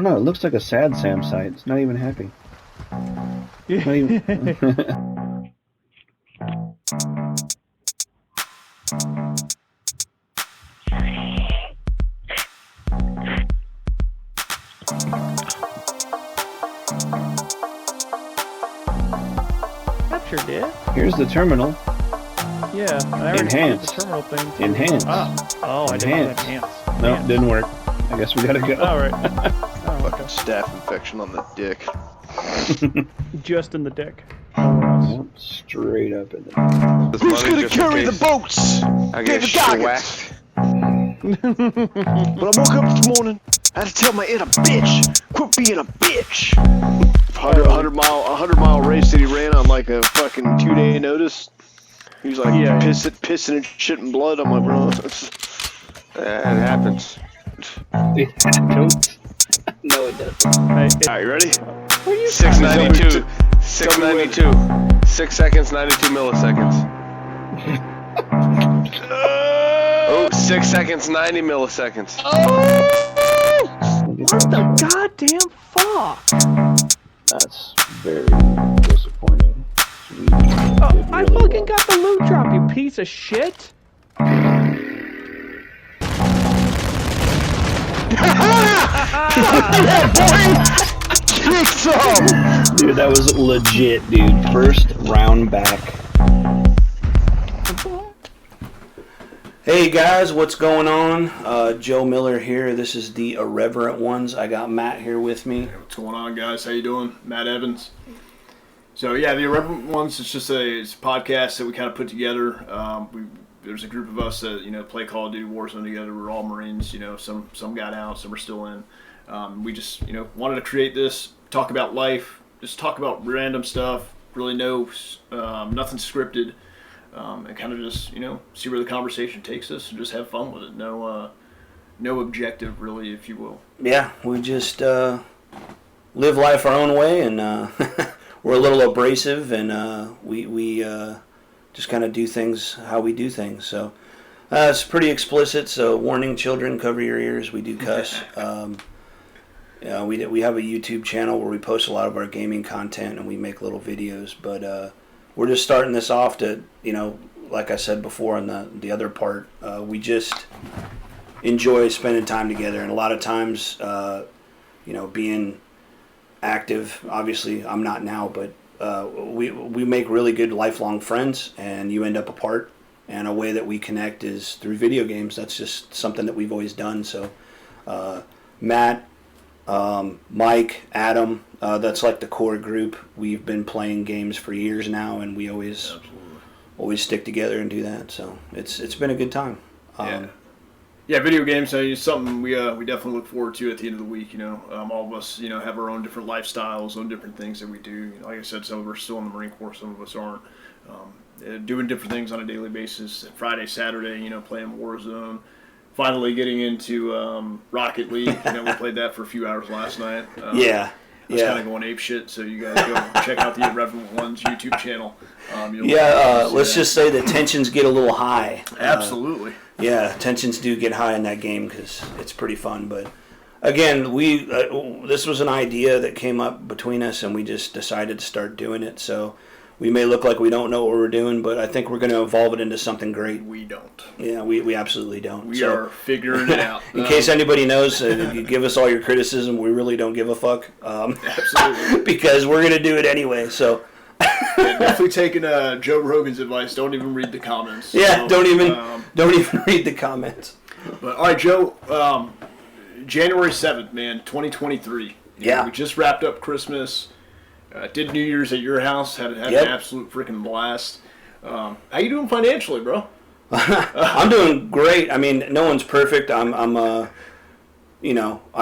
know. It looks like a sad Sam site. It's not even happy. Not even... Sure did. Here's the terminal. Yeah. I already Enhance. the terminal thing. Too. Enhance. Oh, I didn't enhance. No, it didn't work. I guess we gotta go. All right. Fucking staph infection on the dick. Just in the dick. Yep, straight up in the... Who's gonna carry the boats? I get whacked. When I woke up this morning, I had to tell my inner bitch, quit being a bitch. 100 mile race that he ran on like a fucking 2-day notice. He was like pissing and shitting blood. I'm like, bro, it happens. No, it doesn't. Alright, you ready? 692. 692. 6 seconds, 92 milliseconds. 6 seconds, 90 milliseconds. What the goddamn fuck? That's very disappointing. I fucking got the loot drop, you piece of shit. Kick some! Dude, that was legit, dude. First round back. Hey guys, what's going on? Joe Miller here. This is the Irreverent Ones. I got Matt here with me. Hey, what's going on, guys? How you doing? Matt Evans. So yeah, the Irreverent Ones. It's a podcast that we kind of put together. There's a group of us that play Call of Duty Warzone together. We're all Marines. Some got out, some are still in. We just wanted to create this, talk about life, just talk about random stuff. Really nothing scripted. And kind of just, see where the conversation takes us and just have fun with it. No objective, really, if you will. Yeah, we just live life our own way, and we're a little abrasive, and we just kind of do things how we do things. So it's pretty explicit, so warning children, cover your ears. We do cuss. We have a YouTube channel where we post a lot of our gaming content, and we make little videos, but... we're just starting this off to, like I said before on the other part, we just enjoy spending time together. And a lot of times, being active, obviously I'm not now, but we make really good lifelong friends, and you end up apart. And a way that we connect is through video games. That's just something that we've always done. So Matt, Mike, Adam, that's like the core group. We've been playing games for years now, and we always stick together and do that. So it's been a good time. Video games is something we definitely look forward to at the end of the week. All of us have our own different lifestyles, own different things that we do. Like I said, some of us are still in the Marine Corps, some of us aren't. Doing different things on a daily basis. Friday, Saturday, playing Warzone. Finally getting into Rocket League. We played that for a few hours last night. I was kind of going ape shit, so you guys go check out the Irreverent Ones YouTube channel. Let's just say that tensions get a little high. Absolutely. Tensions do get high in that game because it's pretty fun. But again, this was an idea that came up between us, and we just decided to start doing it. So we may look like we don't know what we're doing, but I think we're going to evolve it into something great. We don't. Yeah, we absolutely don't. We are figuring it out. In case anybody knows, you give us all your criticism. We really don't give a fuck. Absolutely. Because we're going to do it anyway, so... definitely taking Joe Rogan's advice. Don't even read the comments. Yeah, don't even read the comments. But, all right, Joe, January 7th, man, 2023. Yeah. We just wrapped up Christmas. Did New Year's at your house. Had an absolute freaking blast. How you doing financially, bro? I'm doing great. I mean, no one's perfect. I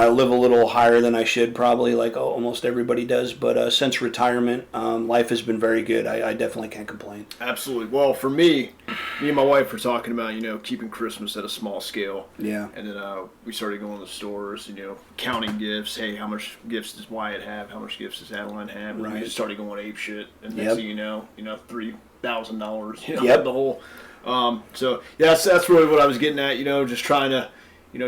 live a little higher than I should probably, like almost everybody does. But since retirement, life has been very good. I definitely can't complain. Absolutely. Well, for me and my wife were talking about, keeping Christmas at a small scale. Yeah. And then we started going to the stores, counting gifts. Hey, how much gifts does Wyatt have? How much gifts does Adeline have? And we just started going ape shit. And next thing you know, $3,000, the whole. So, yeah, that's really what I was getting at, just trying to,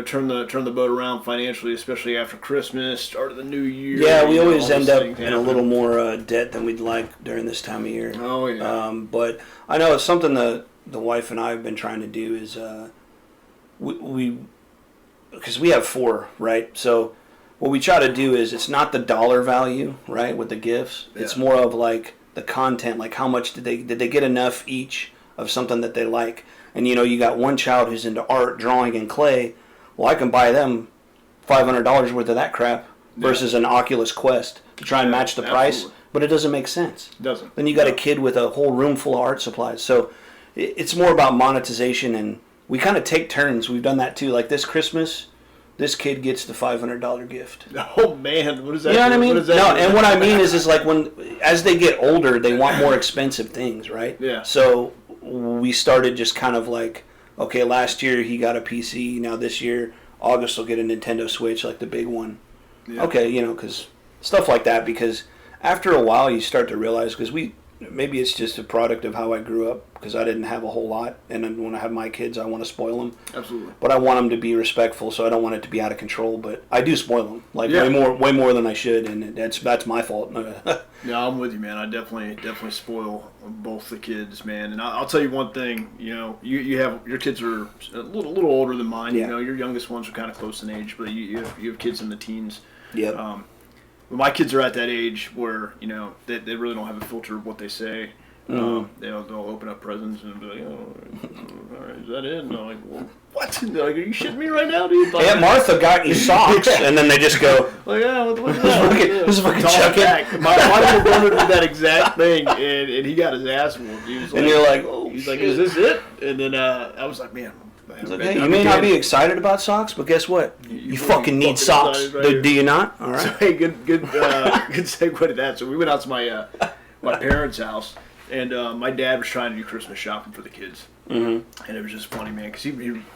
turn the boat around financially, especially after Christmas, start of the new year. Yeah, we always end up in happen. a little more debt than we'd like during this time of year. Oh yeah. But I know it's something that the wife and I have been trying to do is we because we have 4, right? So what we try to do is it's not the dollar value, right, with the gifts. Yeah. It's more of like the content, like how much did they get enough each of something that they like. And you got one child who's into art, drawing, and clay. Well, I can buy them $500 worth of that crap versus an Oculus Quest to try and match the price, but it doesn't make sense. It doesn't. Then you got a kid with a whole room full of art supplies. So it's more about monetization, and we kind of take turns. We've done that too. Like this Christmas, this kid gets the $500 gift. Oh man, what is that? You know what I mean? What is that? No, and what I mean is like as they get older, they want more expensive things, right? Yeah. So we started just kind of like, okay, last year he got a PC. Now this year, August will get a Nintendo Switch, like the big one. Yeah. Okay, because stuff like that. Because after a while, you start to realize, because maybe it's just a product of how I grew up, because I didn't have a whole lot, and then when I have my kids, I want to spoil them. Absolutely. But I want them to be respectful, so I don't want it to be out of control. But I do spoil them, way more than I should, and that's my fault. Yeah, I'm with you, man. I definitely spoil both the kids, man. And I'll tell you one thing. You have your kids are a little older than mine. Yeah. Your youngest ones are kind of close in age, but you have kids in the teens. Yeah. My kids are at that age where they really don't have a filter of what they say. They'll open up presents and be like, "Oh, all right, is that it?" And I'm like, well, "What? Like, are you shitting me right now, dude?" Like, yeah, Martha got you socks, and then they just go, like, "Yeah, what's that?" This fucking chuck it. My little brother did that exact thing, and he got his ass whooped. He was like, and you're like, "Oh, he's shit." like, "Is this it?" And then I was like, "Man." Like, hey, you may not be excited about socks, but guess what? You fucking need socks. Right do you not? All right. So, hey, good segue to that. So we went out to my parents' house, and my dad was trying to do Christmas shopping for the kids. Mm-hmm. And it was just funny, man, because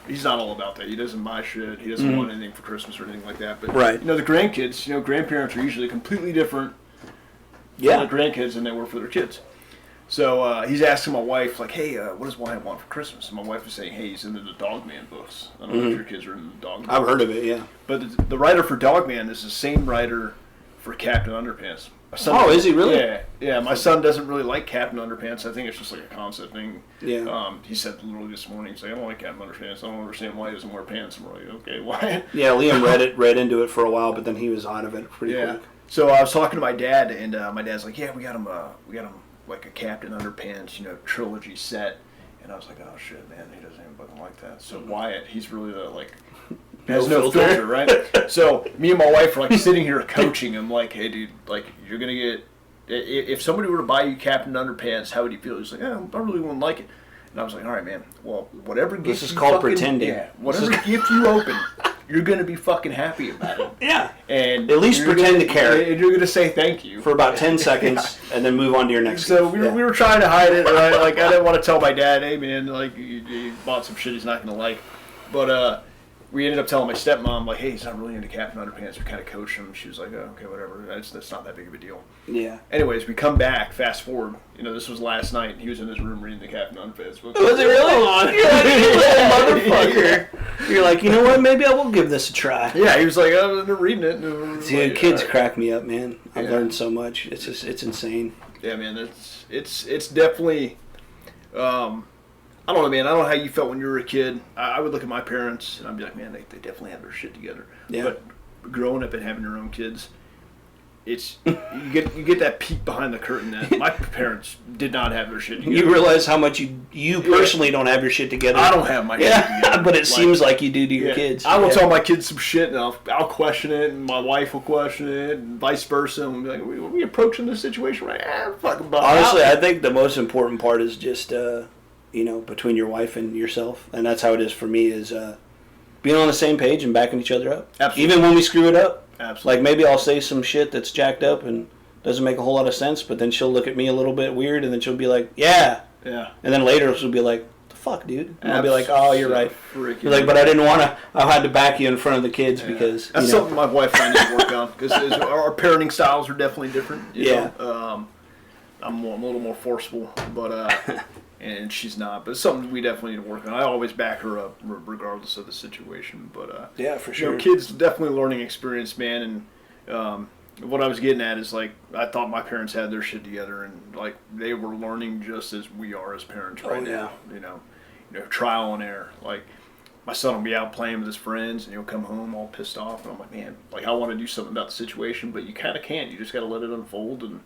he's not all about that. He doesn't buy shit. He doesn't want anything for Christmas or anything like that. But right. The grandkids, grandparents are usually completely different for the grandkids than they were for their kids. So he's asking my wife, like, "Hey, what does Wyatt want for Christmas?" And my wife was saying, "Hey, he's into the Dogman books. I don't know if your kids are into the Dogman." I've heard of it, yeah. But the writer for Dogman is the same writer for Captain Underpants. Is he really? Yeah. My son doesn't really like Captain Underpants. I think it's just like a concept thing. Yeah. He said literally this morning, he's like, "I don't like Captain Underpants. I don't understand why he doesn't wear pants." I'm like, "Okay, why?" Yeah, Liam read into it for a while, but then he was out of it pretty quick. So I was talking to my dad, and my dad's like, "Yeah, we got him like a Captain Underpants, trilogy set." And I was like, "Oh shit, man, he doesn't even fucking like that." So Wyatt, he's really has no filter, right? So me and my wife are like sitting here coaching him, like, "Hey, dude, like you're gonna get if somebody were to buy you Captain Underpants, how would you feel?" He's like, "Yeah, I really wouldn't like it." And I was like, "All right, man. Well, whatever gift this is called pretending. Yeah, whatever gift you open, you're gonna be fucking happy about it. Yeah. And at least pretend to care. And you're gonna say thank you for about 10 seconds, and then move on to your next. So we were trying to hide it, right? Like I didn't want to tell my dad, "Hey, man, like you bought some shit he's not gonna like," but we ended up telling my stepmom, like, "Hey, he's not really into Captain Underpants." We kind of coached him. She was like, "Oh, okay, whatever. That's not that big of a deal." Yeah. Anyways, we come back, fast forward. This was last night. He was in his room reading the Captain Underpants book. Was it really? You're like, motherfucker. You're like, you know what? Maybe I will give this a try. Yeah, he was like, "Oh, they're reading it." Dude, kids crack me up, man. I've learned so much. It's insane. Yeah, man. It's definitely. I don't know, man. I don't know how you felt when you were a kid. I would look at my parents and I'd be like, "Man, they definitely have their shit together." Yeah. But growing up and having your own kids, it's you get that peek behind the curtain that my parents did not have their shit together. You realize how much you personally don't have your shit together. I don't have my shit together. But it seems like you do to your kids. I will tell my kids some shit and I'll question it, and my wife will question it, and vice versa. And we'll be like, "Are we approaching this situation right?" Fucking honestly, I think the most important part is just between your wife and yourself, and that's how it is for me, is being on the same page and backing each other up. Absolutely. Even when we screw it up. Absolutely. Like maybe I'll say some shit that's jacked up and doesn't make a whole lot of sense, but then she'll look at me a little bit weird, and then she'll be like, "Yeah." Yeah. And then later she'll be like, "The fuck, dude?" And I'll be like, "Oh, you're right." You're like, "But I didn't want to. I had to back you in front of the kids because that's something my wife and I need to work on, because our parenting styles are definitely different. You know? I'm a little more forceful, but and she's not. But it's something we definitely need to work on. I always back her up regardless of the situation. But yeah, for sure. Kids definitely learning experience, man. And what I was getting at is like I thought my parents had their shit together, and like they were learning just as we are as parents right now. You know, trial and error. Like my son will be out playing with his friends, and he'll come home all pissed off, and I'm like, man, like I want to do something about the situation, but you kind of can't. You just got to let it unfold and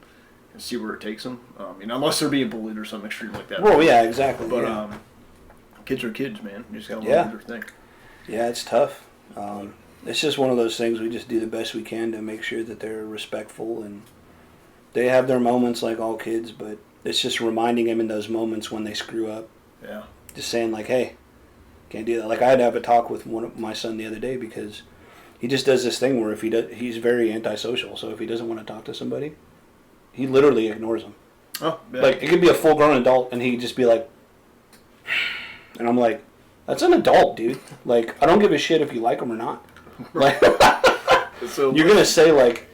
see where it takes them. Unless they're being bullied or something extreme like that. Well, yeah, exactly. But kids are kids, man. You just got to learn their thing. Yeah, it's tough. It's just one of those things. We just do the best we can to make sure that they're respectful, and they have their moments like all kids, but it's just reminding them in those moments when they screw up. Yeah. Just saying like, hey, can't do that. Like I had to have a talk with my son the other day because he just does this thing where if he's very antisocial. So if he doesn't want to talk to somebody, he literally ignores them. Oh, yeah. Like it could be a full-grown adult, and he'd just be like, and I'm like, that's an adult, dude. Like I don't give a shit if you like him or not. Like so you're gonna say like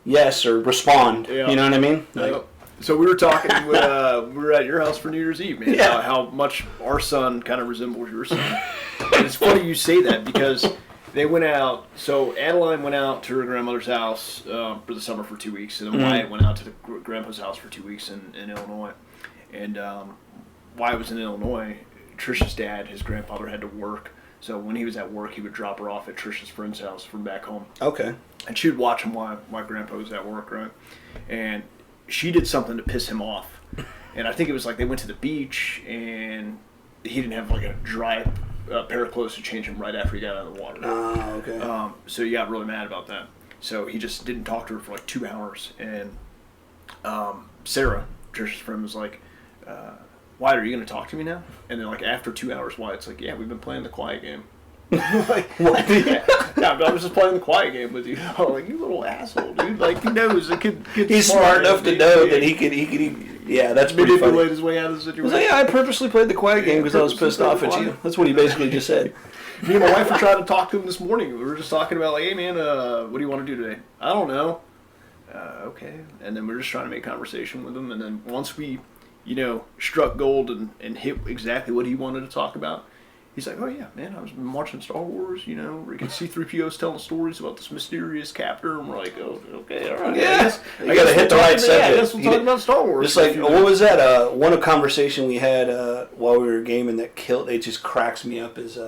yes or respond. Yeah. You know what I mean? Like, so we were talking we were at your house for New Year's Eve, man. Yeah. How much our son kind of resembles your son. And it's funny you say that because they went out. So Adeline went out to her grandmother's house for the summer for 2 weeks, and then Wyatt went out to the grandpa's house for 2 weeks in Illinois. And Wyatt was in Illinois. Trisha's dad, his grandfather, had to work. So when he was at work, he would drop her off at Trisha's friend's house from back home. Okay. And she would watch him while Grandpa was at work, right? And she did something to piss him off. And I think it was like they went to the beach, and he didn't have like a dry pair of clothes to change him right after he got out of the water. Oh, okay. So he got really mad about that. So he just didn't talk to her for like 2 hours. And Sarah, Trisha's friend, was like, Wyatt, are you going to talk to me now? And then, like, after 2 hours, Wyatt's like, yeah, we've been playing the quiet game. Like, what? Yeah, I was just playing the quiet game with you. I'm like, you little asshole, dude. Like, he knows the kid. He's smart enough to know that he could. Yeah, that's pretty funny. Manipulate his way out of the situation. Like, yeah, I purposely played the quiet game because I was pissed off at you. That's what he basically just said. Me and my wife were trying to talk to him this morning. We were just talking about, like, hey, man, what do you want to do today? I don't know. Okay. And then we were just trying to make conversation with him. And then once we, struck gold and hit exactly what he wanted to talk about, he's like, oh, yeah, man, I was watching Star Wars, where you can see C-3PO's telling stories about this mysterious captor. And we're like, oh, okay, all right. Yeah. I got to hit the right subject. Yeah, I guess we'll talk about Star Wars. Just like, what was that? One conversation we had while we were gaming that it just cracks me up is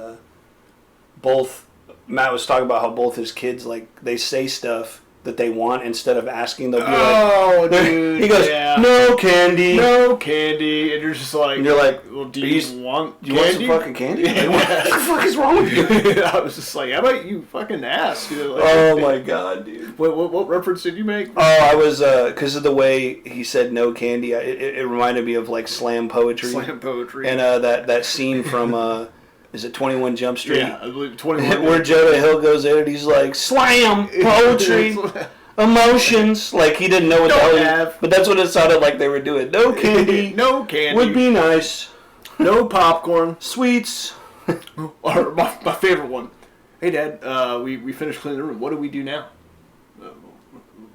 Matt was talking about how both his kids, like, they say stuff that they want instead of asking. They'll be like, dude. He goes, no candy. No candy. And you're just like, and you're like, well, do you want candy? You want some fucking candy? Like, what the fuck is wrong with you? I was just like, how about you fucking ask? Like, oh my god, dude. What reference did you make? Oh, I was, because of the way he said no candy, it reminded me of, like, slam poetry. Slam poetry. And that scene from, is it 21 Jump Street? Yeah, I believe 21. Where Jonah Hill goes in and he's like, slam, poetry, emotions. Like, he didn't know what the hell but that's what it sounded like they were doing. No candy. No candy. Would be nice. No popcorn. Sweets. Or my favorite one. Hey, Dad, we finished cleaning the room. What do we do now?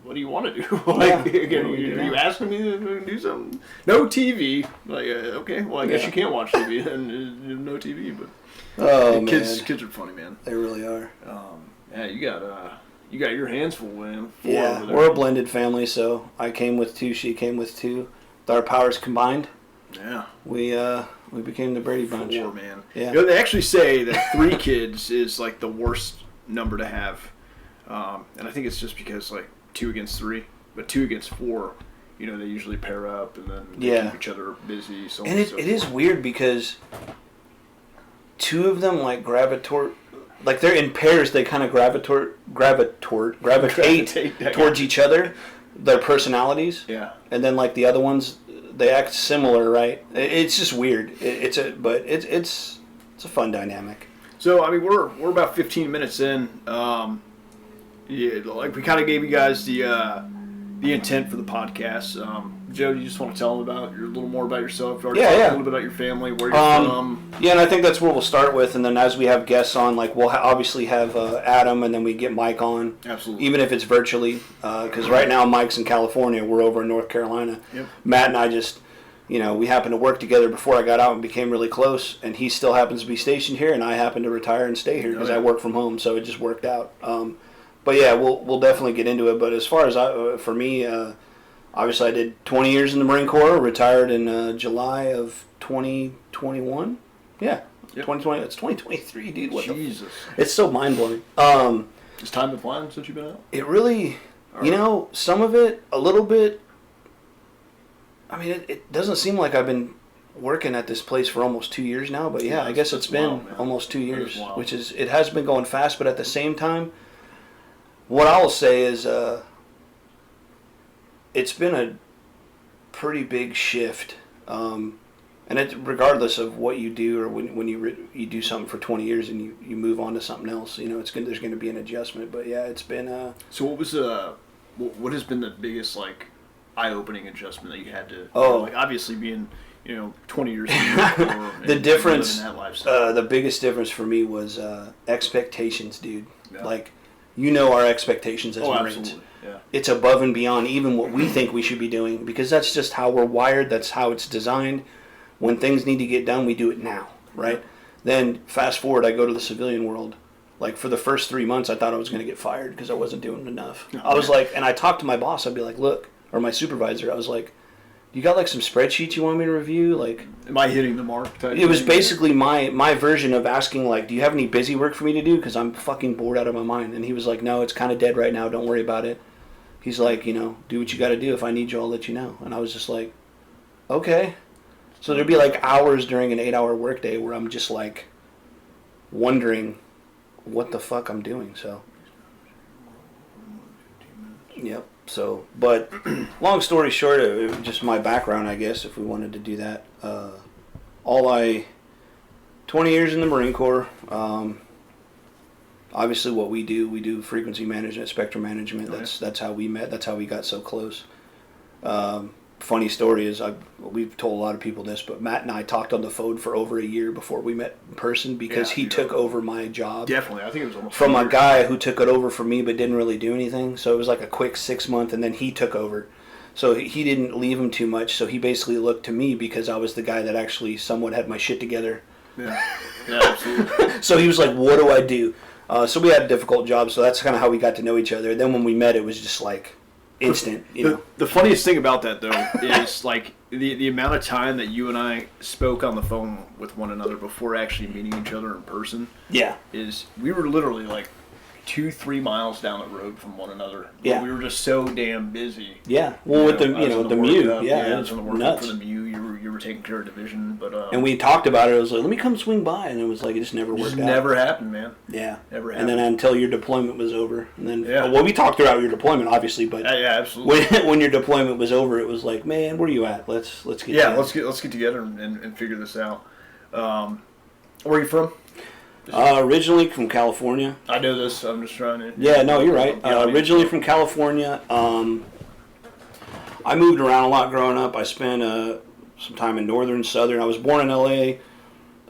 What do you want to do? Like, are you asking me to do something? No TV. Like, okay, well, I guess you can't watch TV and no TV, but kids are funny, man. They really are. Yeah, you got your hands full, man. Yeah, we're a blended family, so I came with 2, she came with 2. With our powers combined, yeah, we became the Brady Bunch. 4, man. Yeah. They actually say that 3 kids is like the worst number to have, and I think it's just because like 2 against 3, but 2 against 4, they usually pair up and then they keep each other busy. So and it is weird because 2 of them like like they're in pairs. They kind of gravitate towards each other, their personalities. Yeah. And then like the other ones, they act similar, right? It's just weird. It's a fun dynamic. So I mean, we're about 15 minutes in. Yeah, like we kind of gave you guys the intent for the podcast. Joe, you just want to tell them a little more about yourself? A little bit about your family, where you're from. Yeah, and I think that's where we'll start with, and then as we have guests on, like we'll obviously have Adam, and then we get Mike on. Absolutely. Even if it's virtually, because right now Mike's in California, we're over in North Carolina. Yep. Matt and I just we happened to work together before I got out and became really close, and he still happens to be stationed here, and I happen to retire and stay here because I work from home, so it just worked out. But yeah, we'll definitely get into it. But as far as for me, obviously I did 20 years in the Marine Corps, retired in July of 2021. Yeah, 2020. It's 2023, dude. What Jesus. It's so mind blowing. Has time been flying since you've been out? It really, some of it a little bit. I mean, it doesn't seem like I've been working at this place for almost 2 years now, but yeah, I guess it's been almost 2 years, which it has been going fast, but at the same time, what I will say is it's been a pretty big shift, and regardless of what you do or when you do something for 20 years and you move on to something else, there's going to be an adjustment, but yeah, it's been... So what has been the biggest, eye-opening adjustment that you had to, obviously being, 20 years before, the difference, that lifestyle. The biggest difference for me was expectations, dude. Yeah. Our expectations as Marines. Absolutely. Yeah. It's above and beyond even what we think we should be doing, because that's just how we're wired. That's how it's designed. When things need to get done, we do it now, right? Yeah. Then fast forward, I go to the civilian world. For the first 3 months, I thought I was going to get fired because I wasn't doing enough. I was and I talked to my boss. I'd be like, look, or my supervisor, I was like, you got some spreadsheets you want me to review? Am I hitting the mark? It was basically my version of asking, do you have any busy work for me to do? Because I'm fucking bored out of my mind. And he was like, no, it's kind of dead right now. Don't worry about it. He's like, do what you got to do. If I need you, I'll let you know. And I was just like, okay. So there'd be hours during an 8-hour workday where I'm just wondering what the fuck I'm doing. So, yep. So, but long story short, it was just my background, I guess, if we wanted to do that. 20 years in the Marine Corps. Obviously what we do frequency management, spectrum management. That's how we met. That's how we got so close. Funny story is we've told a lot of people this, but Matt and I talked on the phone for over a year before we met in person because he took over my job. Definitely, I think it was almost from a guy who took it over from me but didn't really do anything. So it was a quick 6 month, and then he took over. So he didn't leave him too much. So he basically looked to me because I was the guy that actually somewhat had my shit together. Yeah, absolutely. So he was like, "What do I do?" So we had a difficult job. So that's kind of how we got to know each other. Then when we met, it was just instant, The funniest thing about that, though, is the amount of time that you and I spoke on the phone with one another before actually meeting each other in person. Yeah. Is we were literally 2-3 miles down the road from one another. Yeah. We were just so damn busy. Yeah. Well, with the Mew, it was nuts. For the Mew, you were taking care of division, but and we talked about it. It was like, let me come swing by, and it was it just never worked out. Never happened, man. Yeah. Never happened. And then until your deployment was over, and then we talked throughout your deployment, obviously, but yeah, absolutely. When your deployment was over, it was like, man, where are you at? Let's get together. let's get together and figure this out. Where are you from? Originally from California. I know this. I'm just trying to... Yeah, no, you're right. Originally from California. I moved around a lot growing up. I spent some time in northern, southern. I was born in L.A.,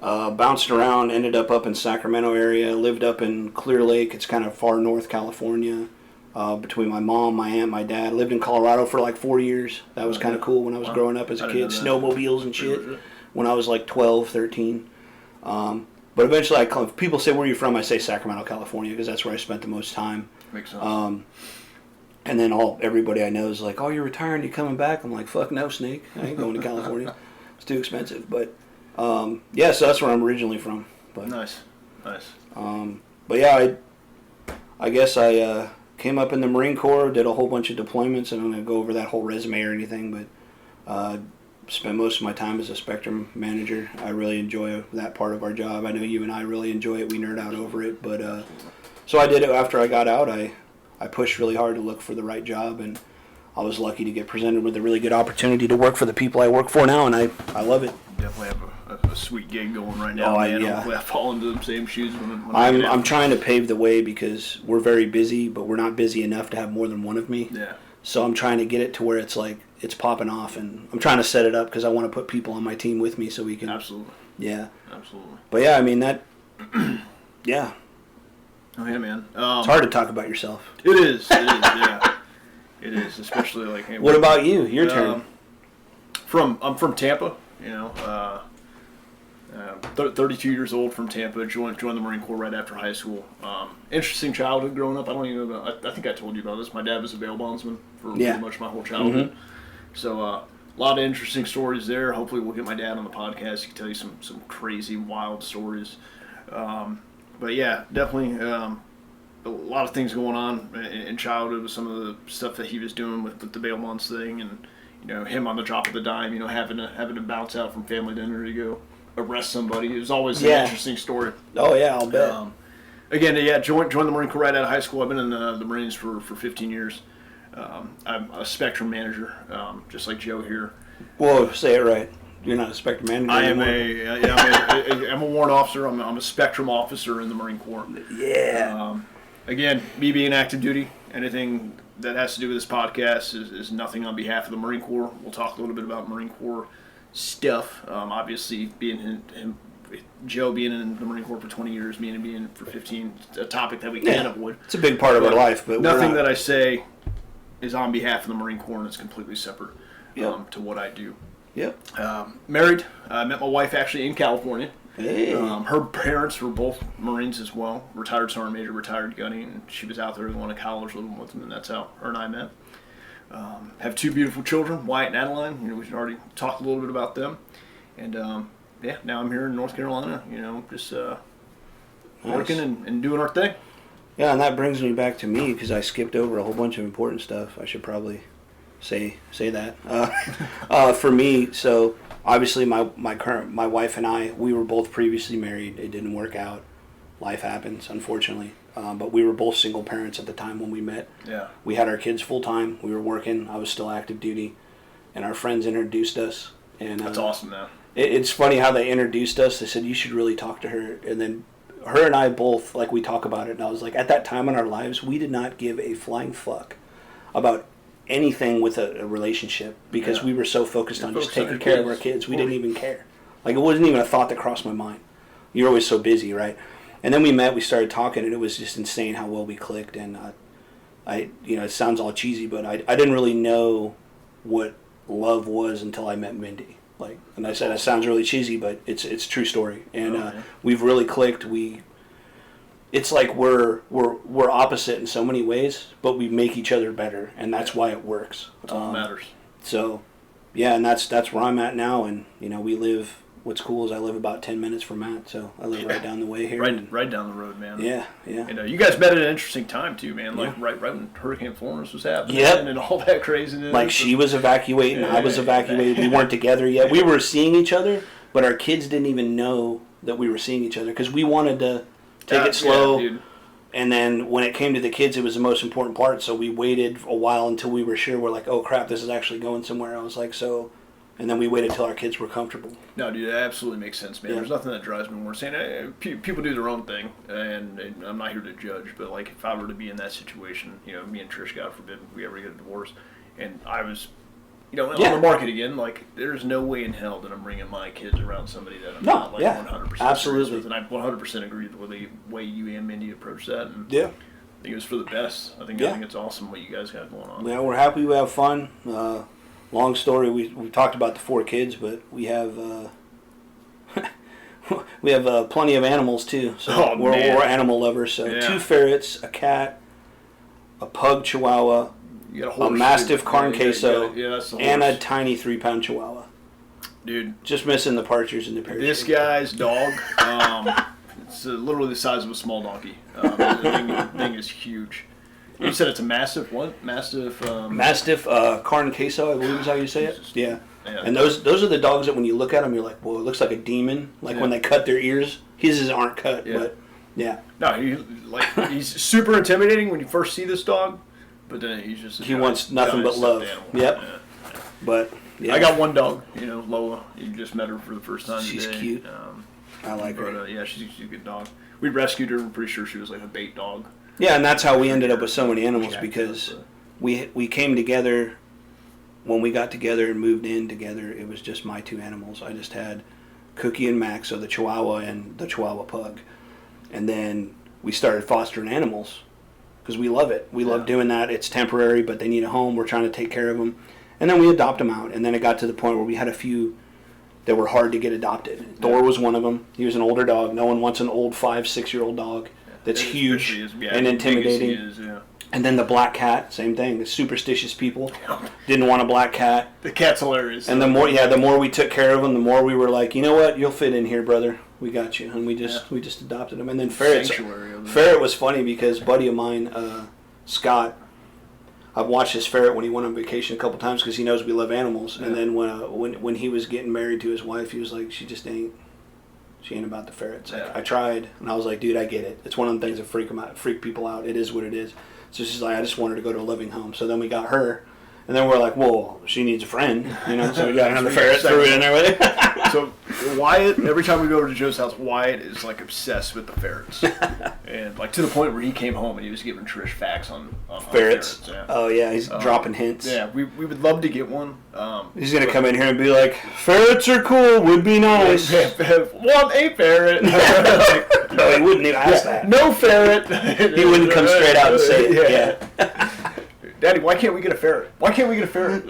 bounced around, ended up in Sacramento area, lived up in Clear Lake. It's kind of far north California. Between my mom, my aunt, my dad. Lived in Colorado for 4 years. That was kind of cool when I was growing up as a kid. Snowmobiles and shit. When I was 12, 13. But eventually, people say, where are you from? I say Sacramento, California, because that's where I spent the most time. Makes sense. And then everybody I know is like, oh, you're retiring, you coming back? I'm like, fuck no, Snake. I ain't going to California. It's too expensive. But, so that's where I'm originally from. But, nice. But yeah, I guess I came up in the Marine Corps, did a whole bunch of deployments, and I'm going to go over that whole resume or anything, but spent most of my time as a spectrum manager. I really enjoy that part of our job. I know you and I really enjoy it. We nerd out over it. But so I did it after I got out. I pushed really hard to look for the right job, and I was lucky to get presented with a really good opportunity to work for the people I work for now, and I love it. Definitely have a sweet gig going right now, man. Hopefully I fall into the same shoes when I'm trying to pave the way because we're very busy, but we're not busy enough to have more than one of me. Yeah. So I'm trying to get it to where it's it's popping off, and I'm trying to set it up because I want to put people on my team with me so we can. Absolutely. Yeah. Absolutely. But yeah, I mean that. Yeah. Oh yeah, man. It's hard to talk about yourself. It is. Yeah. It is, especially hey, what about you? Your turn. I'm from Tampa. 32 years old, from Tampa. Joined the Marine Corps right after high school. Interesting childhood growing up. I don't even know about. I think I told you about this. My dad was a bail bondsman for pretty much my whole childhood. Mm-hmm. So a lot of interesting stories there. Hopefully, we'll get my dad on the podcast. He can tell you some crazy, wild stories. But yeah, definitely a lot of things going on in childhood with some of the stuff that he was doing with the bail bonds thing, and him on the drop of the dime, having to bounce out from family dinner to go arrest somebody. It was always an interesting story. Oh yeah, I'll bet. Again, joined the Marine Corps right out of high school. I've been in the Marines for 15 years. I'm a spectrum manager, just like Joe here. Whoa, say it right. You're not a spectrum manager. I am I'm a warrant officer. I'm a spectrum officer in the Marine Corps. Yeah. Again, me being active duty, anything that has to do with this podcast is nothing on behalf of the Marine Corps. We'll talk a little bit about Marine Corps stuff. Obviously, Joe being in the Marine Corps for 20 years, me being for 15, a topic that we can't avoid. It's a big part of our life, but nothing that I say is on behalf of the Marine Corps, and it's completely separate to what I do. Yep. Married. I met my wife actually in California. Hey. Her parents were both Marines as well. Retired Sergeant Major, retired gunny, and she was out there going to college living with them, and that's how her and I met. Have two beautiful children, Wyatt and Adeline. We already talked a little bit about them. And now I'm here in North Carolina, just working and doing our thing. Yeah, and that brings me back to me, because I skipped over a whole bunch of important stuff. I should probably say that. For me, so obviously my wife and I, we were both previously married. It didn't work out. Life happens, unfortunately. But we were both single parents at the time when we met. Yeah. We had our kids full time. We were working. I was still active duty, and our friends introduced us. And that's awesome, man. It's funny how they introduced us. They said you should really talk to her, and then her and I both, like, we talk about it. And I was like, at that time in our lives, we did not give a flying fuck about anything with a relationship, because we were so focused on just taking care of our kids. We didn't even care. Like, it wasn't even a thought that crossed my mind. You're always so busy, right? And then we met, we started talking, and it was just insane how well we clicked. And it sounds all cheesy, but I didn't really know what love was until I met Mindy. And I said that sounds really cheesy, but it's a true story. And we've really clicked. It's like we're opposite in so many ways, but we make each other better, and that's why it works. That's all that matters. So, yeah, and that's where I'm at now. And we live. What's cool is I live about 10 minutes from Matt, so I live right down the way here. Right down the road, man. Yeah. And you guys met at an interesting time too, man. Like right when Hurricane Florence was happening, and all that craziness. Like, she was evacuating, I was evacuated. We weren't together yet. We were seeing each other, but our kids didn't even know that we were seeing each other, because we wanted to take it slow. Yeah, dude. And then when it came to the kids, it was the most important part. So we waited a while until we were sure. We're like, oh crap, this is actually going somewhere. I was like, so. And then we waited till our kids were comfortable. No, dude, that absolutely makes sense, man. Yeah. There's nothing that drives me more insane. People do their own thing, and I'm not here to judge, but like, if I were to be in that situation, me and Trish, God forbid, if we ever get a divorce, and I was, on the market again, like, there's no way in hell that I'm bringing my kids around somebody that I'm not 100% absolutely with, and I 100% agree with the way you and Mindy approach that. And yeah. I think it was for the best. I think it's awesome what you guys got going on. Yeah, we're happy. We have fun. Long story. We talked about the 4 kids, but we have plenty of animals too. So we're animal lovers. So 2 ferrets, a cat, a pug Chihuahua, a Mastiff Carn Queso, and a tiny 3-pound Chihuahua. Dude, just missing the Partridge and the Pear. This guy's dog, it's literally the size of a small donkey. The thing is huge. You said it's a mastiff. What? Mastiff. Mastiff Carn Queso, I believe is how you say it. Yeah. And those are the dogs that when you look at them, you're like, whoa, it looks like a demon. Like when they cut their ears. His aren't cut, but yeah. No, he's super intimidating when you first see this dog, but then he's just. He wants nothing but love. Yep. Yeah. But yeah. I got one dog. Lola. You just met her for the first time. She's today. Cute. I like her. Yeah, she's a good dog. We rescued her. I'm pretty sure she was like a bait dog. Yeah, and that's how we ended up with so many animals, because we came together. When we got together and moved in together, it was just my 2 animals. I just had Cookie and Max, so the Chihuahua and the Chihuahua Pug. And then we started fostering animals because we love it. We love doing that. It's temporary, but they need a home. We're trying to take care of them. And then we adopt them out. And then it got to the point where we had a few that were hard to get adopted. Thor was one of them. He was an older dog. No one wants an old 5-6-year-old dog that's huge and intimidating. And then the black cat, same thing. The superstitious people didn't want a black cat. The cat's hilarious. And the more we took care of him, the more we were like, you know what, you'll fit in here, brother. We got you. And we just adopted him. And then Ferret was funny because a buddy of mine, Scott, I've watched his ferret when he went on vacation a couple times because he knows we love animals. Yeah. And then when he was getting married to his wife, he was like, she ain't about the ferrets. Yeah. I tried, and I was like, dude, I get it. It's one of the things that freak people out. It is what it is. So she's like, I just want her to go to a loving home. So then we got her, and then we're like, well, she needs a friend, So we got another ferret, threw it in there with it. So Wyatt, every time we go over to Joe's house, Wyatt is like obsessed with the ferrets, and like to the point where he came home and he was giving Trish facts on ferrets. Yeah. Oh yeah, he's dropping hints. Yeah, we would love to get one. He's gonna come in here and be like, ferrets are cool, would be nice. Want a ferret? No, he wouldn't even ask that. No ferret. He wouldn't come straight out and say it. Yeah. Daddy, why can't we get a ferret? Why can't we get a ferret?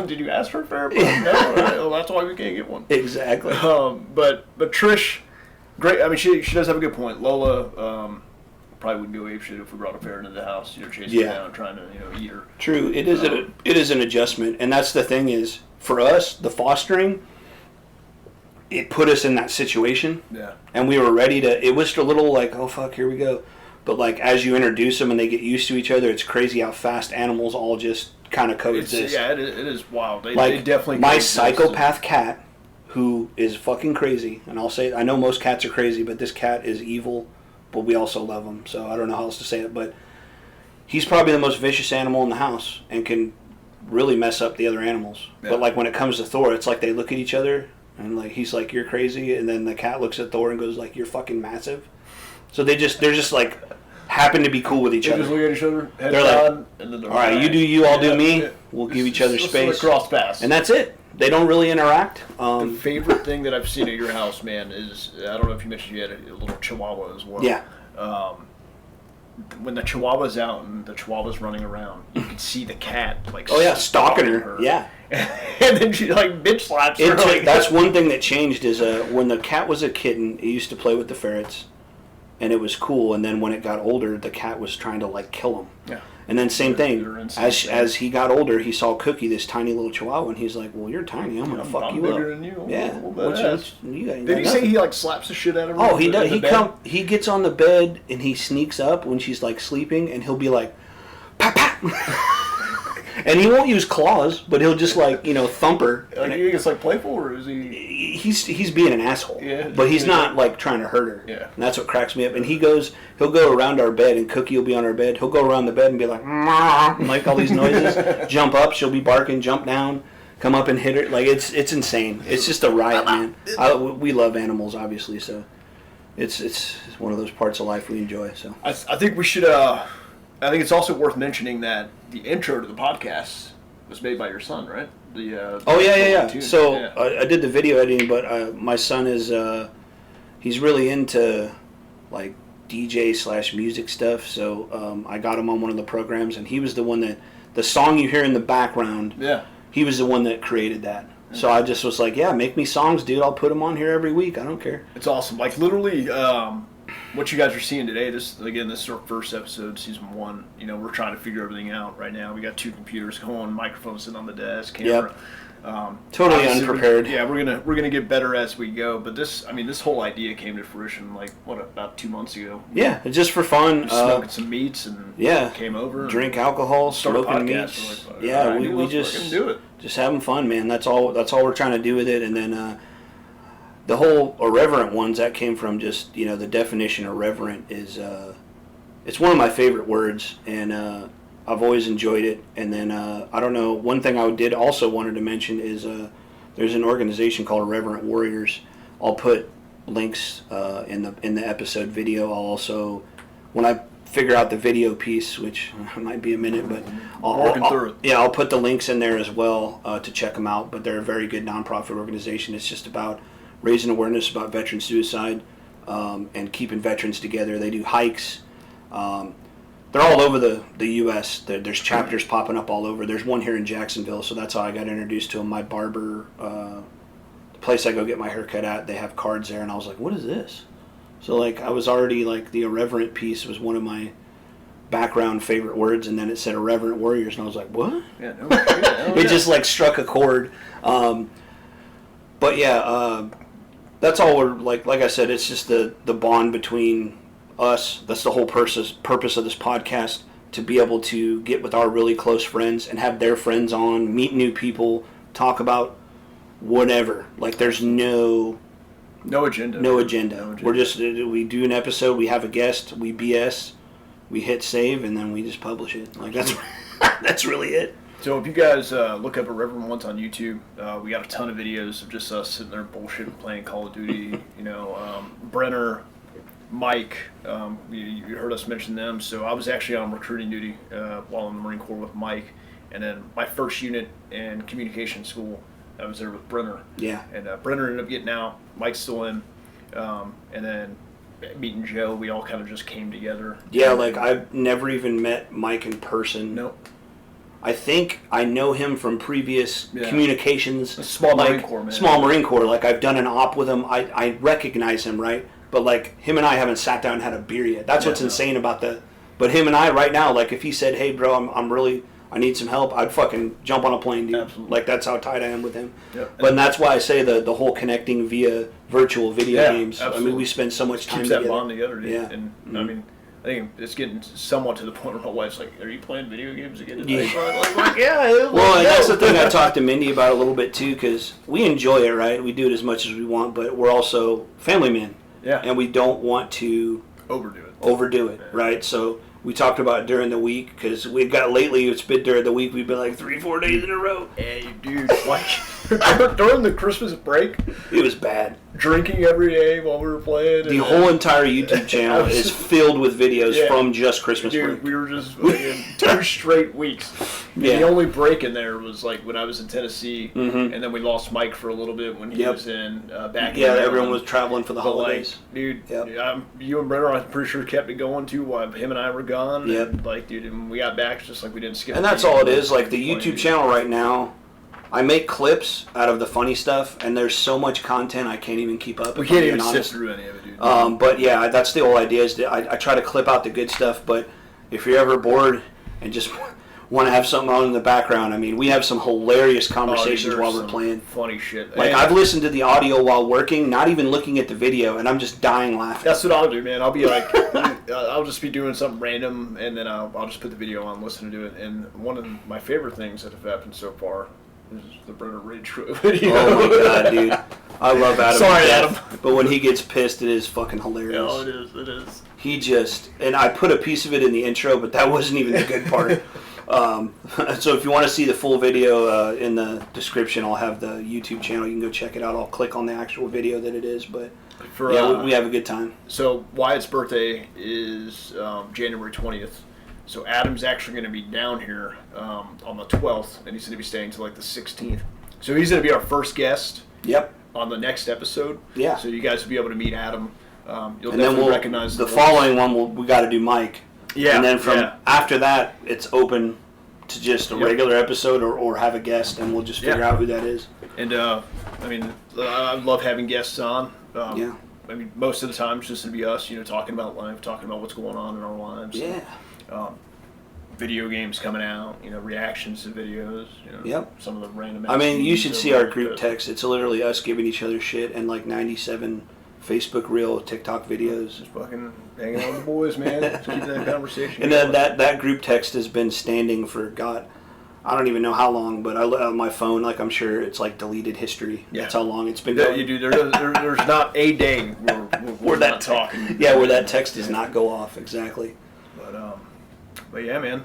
Did you ask for a ferret? No, well, that's why we can't get one. Exactly. But Trish, great. I mean, she does have a good point. Lola probably wouldn't go apeshit if we brought a ferret into the house, chasing her down, trying to eat her. True. It is an adjustment, and that's the thing is for us the fostering. It put us in that situation. Yeah. And we were ready to. It was a little like, oh fuck, here we go. But like as you introduce them and they get used to each other, it's crazy how fast animals all just kind of coexist. It is wild. They definitely. My psychopath cat, who is fucking crazy, and I'll say I know most cats are crazy, but this cat is evil, but we also love him. So I don't know how else to say it, but he's probably the most vicious animal in the house and can really mess up the other animals. Yeah. But like when it comes to Thor, it's like they look at each other and like he's like, you're crazy, and then the cat looks at Thor and goes like, you're fucking massive. So they're just like happen to be cool with each other. Just look at each other. They're like, and then all right, you do you, I'll do me. Yeah. We'll give each other space. Cross paths. And that's it. They don't really interact. The favorite thing that I've seen at your house, man, is I don't know if you mentioned you had a little Chihuahua as well. Yeah. When the Chihuahua's out and the Chihuahua's running around, you can see the cat like stalking her. Yeah. And then she like bitch slaps her. That's one thing that changed is when the cat was a kitten, it used to play with the ferrets. And it was cool, and then when it got older, the cat was trying to like kill him. Yeah. And then same thing. As he got older, he saw Cookie, this tiny little Chihuahua, and he's like, "Well, you're tiny. I'm gonna fuck you up." I'm bigger than you. Yeah. Did he say he like slaps the shit out of her? Oh, he does. He gets on the bed and he sneaks up when she's like sleeping, and he'll be like, "Pop, pop." And he won't use claws, but he'll just like thump her. Like, you think it's like playful, or is he? He's being an asshole. Yeah. But he's not like trying to hurt her. Yeah. And that's what cracks me up. And he'll go around our bed, and Cookie will be on our bed. He'll go around the bed and be like, and like all these noises. Jump up, she'll be barking. Jump down, come up and hit her. Like it's insane. It's just a riot, man. We love animals, obviously, so it's one of those parts of life we enjoy. So I think we should. I think it's also worth mentioning that the intro to the podcast was made by your son, right? Yeah. So I did the video editing, but my son is he's really into like DJ/music stuff. So I got him on one of the programs, and he was the one that the song you hear in the background. Yeah. He was the one that created that. So I just was like, yeah, make me songs, dude. I'll put them on here every week. I don't care. It's awesome. Like literally. What you guys are seeing today, this is our first episode, season 1. We're trying to figure everything out right now. We got 2 computers going, microphones sitting on the desk, camera. Yep. Totally unprepared. We're gonna get better as we go. But this whole idea came to fruition about 2 months ago. Yeah, just for fun. Smoking some meats and came over. Drink alcohol, smoking meats. We just do it. Just having fun, man. That's all we're trying to do with it, and then. The whole irreverent ones, that came from just, the definition irreverent is, it's one of my favorite words, and I've always enjoyed it. And then, I don't know, one thing I also wanted to mention is there's an organization called Irreverent Warriors. I'll put links in the episode video. I'll also, when I figure out the video piece, which might be a minute, but I'll put the links in there as well to check them out. But they're a very good nonprofit organization. It's just about raising awareness about veteran suicide and keeping veterans together. They do hikes. The they're all over the U.S. There's chapters popping up all over. There's one here in Jacksonville, so that's how I got introduced to them. My barber, the place I go get my hair cut at, they have cards there, and I was like, what is this? So, like, I was already, like, the Irreverent piece was one of my background favorite words, and then it said Irreverent Warriors, and I was like, what? Yeah, no, yeah, It just, like, struck a chord. But, yeah, that's all we're, like I said, it's just the bond between us. That's the whole purpose of this podcast, to be able to get with our really close friends and have their friends on, meet new people, talk about whatever. Like, there's no agenda. No agenda. We're just, we do an episode, we have a guest, we BS, we hit save, and then we just publish it. Like, that's really it. So if you guys look up Irreverent on YouTube, we got a ton of videos of just us sitting there bullshitting, playing Call of Duty. Brenner, Mike, you heard us mention them. So I was actually on recruiting duty while in the Marine Corps with Mike, and then my first unit in communication school, I was there with Brenner. Yeah. And Brenner ended up getting out. Mike's still in. And then meeting Joe, we all kind of just came together. Yeah, like, I've never even met Mike in person. Nope. I think I know him from previous communications. Small Marine Corps, man. Small Marine Corps. Like, I've done an op with him. I recognize him, right? But, like, him and I haven't sat down and had a beer yet. That's what's insane about But him and I right now, like, if he said, hey, bro, I need some help, I'd fucking jump on a plane, dude. Absolutely. Like, that's how tight I am with him. Yep. But and that's why I say the whole connecting via virtual video games. Absolutely. I mean, we spend so much time Keeps together. that bond together, dude. Yeah. And I mean, I think it's getting somewhat to the point where my wife's like, "Are you playing video games again today?" Yeah. Like, yeah. Well, and that's the thing I talked to Mindy about a little bit too, because we enjoy it, right? We do it as much as we want, but we're also family men. Yeah. And we don't want to overdo it, right? So we talked about it during the week, because we've got lately, it's been during the week, we've been like 3-4 days in a row. Hey, dude, like, during the Christmas break, it was bad. Drinking every day while we were playing. The whole entire YouTube channel is filled with videos from just Christmas break. Dude, we were just in 2 straight weeks. Yeah. The only break in there was like when I was in Tennessee, and then we lost Mike for a little bit when he was in back. Yeah, everyone was traveling for the holidays. Like, dude, you and Brenner, I'm pretty sure, kept it going too while him and I were gone. Yep. And, like, dude, and we got back, it's just like we didn't skip. And that's all it is. Like, the YouTube channel right now, I make clips out of the funny stuff, and there's so much content I can't even keep up. We can't even sift through any of it, dude. But yeah, that's the whole idea. Is that I try to clip out the good stuff. But if you're ever bored and just want to have something on in the background, I mean, we have some hilarious conversations while we're playing. Funny shit. Like, I've listened to the audio while working, not even looking at the video, and I'm just dying laughing. That's what I'll do, man. I'll be like, I'll just be doing something random, and then I'll just put the video on, listen to it. And one of my favorite things that have happened so far is the Brenner Rage video. Oh my god, dude. I love Adam. Sorry, Adam. But when he gets pissed, it is fucking hilarious. Oh, it is. He just, and I put a piece of it in the intro, but that wasn't even the good part. So if you want to see the full video, in the description, I'll have the YouTube channel. You can go check it out. I'll click on the actual video that it is, but we have a good time. So Wyatt's birthday is January 20th. So Adam's actually going to be down here on the 12th, and he's going to be staying till like the 16th. So he's going to be our first guest. Yep. On the next episode. Yeah. So you guys will be able to meet Adam. You'll and definitely then recognize the following one. We got to do Mike. Yeah. And then from after that, it's open to just a regular episode or have a guest, and we'll just figure out who that is. And I mean, I love having guests on. Yeah. I mean, most of the time it's just going to be us, talking about life, talking about what's going on in our lives. Yeah. Video games coming out, reactions to videos, some of the random. I mean, you should see our group text. It's literally us giving each other shit and like 97 Facebook reel, TikTok videos. Just fucking hanging out with the boys, man. Just keep that conversation. And then that group text has been standing for God, I don't even know how long, but I look on my phone, like I'm sure it's like deleted history. Yeah. That's how long it's been going. You do. There's not a day where we're not talking. Yeah, where that text does not go off, exactly. But yeah, man.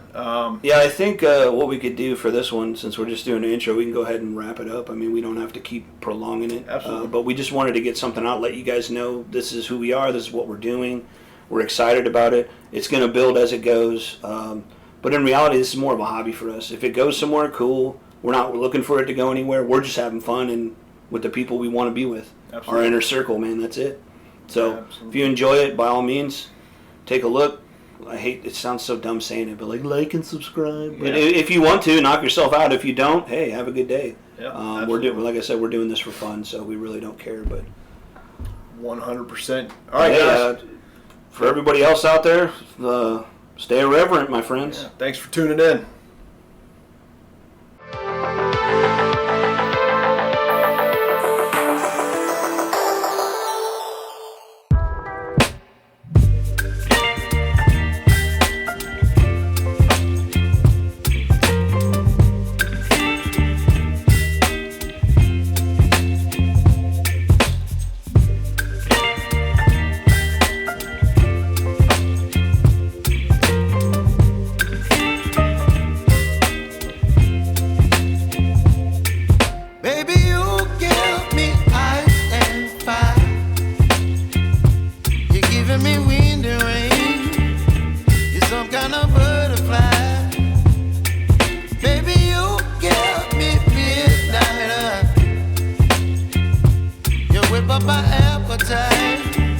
Yeah, I think what we could do for this one, since we're just doing an intro, we can go ahead and wrap it up. I mean, we don't have to keep prolonging it. Absolutely. But we just wanted to get something out, let you guys know this is who we are, this is what we're doing. We're excited about it. It's going to build as it goes. But in reality, this is more of a hobby for us. If it goes somewhere, cool. We're not looking for it to go anywhere. We're just having fun and with the people we want to be with. Absolutely. Our inner circle, man, that's it. So if you enjoy it, by all means, take a look. I hate, it sounds so dumb saying it, but like and subscribe. But Yeah. if you want to, knock yourself out. If you don't, hey, have a good day. Yeah, we're doing, like I said, we're doing this for fun, so we really don't care. But 100%. All right, hey, guys. For everybody else out there, stay irreverent, my friends. Thanks for tuning in.